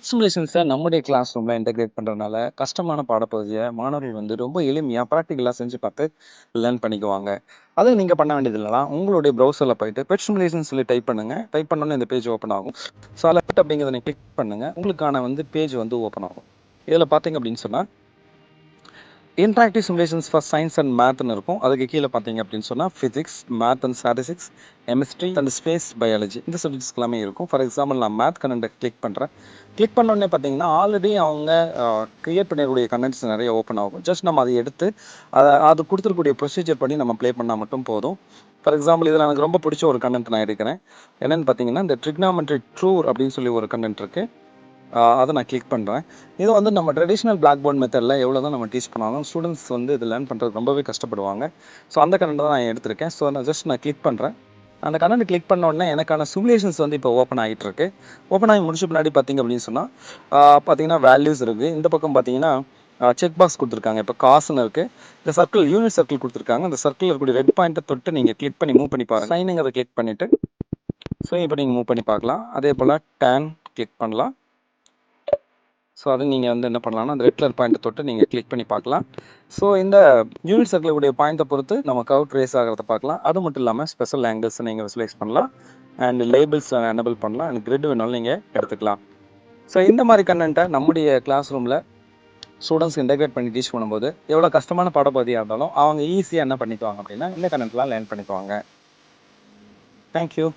சிமுலேஷன்ஸை நம்முடைய கிளாஸ் ரூம்ல இன்டெகிரேட் பண்றதுனால கஷ்டமான பாடப்பகுதியை மாணவர்கள் வந்து ரொம்ப எளிமையா ப்ராக்டிக்கலா செஞ்சு பார்த்து லேர்ன் பண்ணிக்குவாங்க. அதை நீங்க பண்ண வேண்டியது இல்லைனா உங்களுடைய ப்ரௌசர்ல போயிட்டு பெட் சிமுலேஷன் சொல்லி டைப் பண்ணுங்க. டைப் பண்ணோன்னே இந்த பேஜ் ஓப்பன் ஆகும். ஸோ அதில் பெட் அப்படிங்கிறத நீங்க கிளிக் பண்ணுங்க. உங்களுக்கான வந்து பேஜ் வந்து ஓப்பன் ஆகும். இதில் பார்த்தீங்க அப்படின்னு சொன்னா interactive simulations for science and மேத்னு இருக்கும். அதுக்கு கீழே பார்த்தீங்க அப்படின்னு சொன்னால் physics, math and statistics, chemistry and space biology இந்த சப்ஜெக்ட்ஸ் எல்லாமே இருக்கும். ஃபார் எக்ஸாம்பிள் நான் மேத் கண்டென்ட்டை கிளிக் பண்ணுறேன். கிளிக் பண்ணோடனே பார்த்தீங்கன்னா ஆல்ரெடி அவங்க கிரியேட் பண்ணிருக்கூடிய கண்டென்ட்ஸ் நிறைய ஓப்பன் ஆகும். ஜஸ்ட் நம்ம அதை எடுத்து அது கொடுத்துருக்கூடிய ப்ரொசீஜர் படி நம்ம ப்ளே பண்ணால் மட்டும் போதும். ஃபார் எக்ஸாம்பிள் இதில் எனக்கு ரொம்ப பிடிச்ச ஒரு கண்டென்ட் நான் எடுக்கிறேன். என்னென்னு பார்த்தீங்கன்னா இந்த ட்ரிக்னாமெட்ரி ட்ரூர் அப்படின்னு சொல்லி ஒரு கண்டென்ட் இருக்குது. அதை நான் கிளிக் பண்ணுறேன். இது வந்து நம்ம ட்ரெடிஷ்னல் பிளாக் போர்ட் மெத்தடில் எவ்வளோ தான் நம்ம டீச் பண்ணாலும் ஸ்டூடெண்ட்ஸ் வந்து இது லேர்ன் பண்ணுறது ரொம்பவே கஷ்டப்படுவாங்க. ஸோ அந்த கண்டென்ட் தான் நான் எடுத்திருக்கேன். ஸோ நான் கிளிக் பண்ணுறேன். அந்த கண்டென்ட் கிளிக் பண்ண உடனே எனக்கான சிமுலேஷன்ஸ் வந்து இப்போ ஓப்பன் ஆகிட்டு இருக்கு. ஓப்பன் ஆகி முடிச்ச பின்னாடி பார்த்தீங்க அப்படின்னு சொன்னால் பார்த்தீங்கன்னா வேல்யூஸ் இருக்குது. இந்த பக்கம் பார்த்தீங்கன்னா செக் பாக்ஸ் கொடுத்துருக்காங்க. இப்போ காசுன்னு இருக்குது. இந்த சர்க்கிள் யூனிட் சர்க்கிள் கொடுத்துருக்காங்க. அந்த சர்க்கிள் இருக்கக்கூடிய ரெட் பாயிண்ட்டை தொட்டு நீங்கள் கிளிக் பண்ணி மூவ் பண்ணி பாருங்கள். சைனுங்கிறத கிளிக் பண்ணிவிட்டு ஸோ இப்போ நீங்கள் மூவ் பண்ணி பார்க்கலாம். அதே போல் டேன் கிளிக் பண்ணலாம். ஸோ அது நீங்கள் வந்து என்ன பண்ணலாம்னா அந்த ரெட் கலர் பாயிண்ட்டை தொட்டு நீங்கள் கிளிக் பண்ணி பார்க்கலாம். ஸோ இந்த யூனிட் சர்க்கிளுடைய பாயிண்ட்டை பொறுத்து நம்ம கர்வ் ட்ரேஸ் ஆகிறத பார்க்கலாம். அது மட்டும் இல்லாமல் ஸ்பெஷல் ஆங்கிள்ஸ் நீங்கள் விசுவலைஸ் பண்ணலாம். அண்ட் லேபிள்ஸ் எனபிள் பண்ணலாம். அண்ட் கிரிட் வேணாலும் நீங்கள் எடுத்துக்கலாம். ஸோ இந்த மாதிரி கண்டென்ட்டை நம்முடைய கிளாஸ் ரூமில் ஸ்டூடெண்ட்ஸ் இன்டெகிரேட் பண்ணி டீச் பண்ணும்போது எவ்வளோ கஷ்டமான பாடப்பகுதியாக இருந்தாலும் அவங்க ஈஸியாக என்ன பண்ணிக்குவாங்க அப்படின்னா இந்த கண்டென்ட்லாம் லேர்ன் பண்ணிக்குவாங்க. தேங்க்யூ.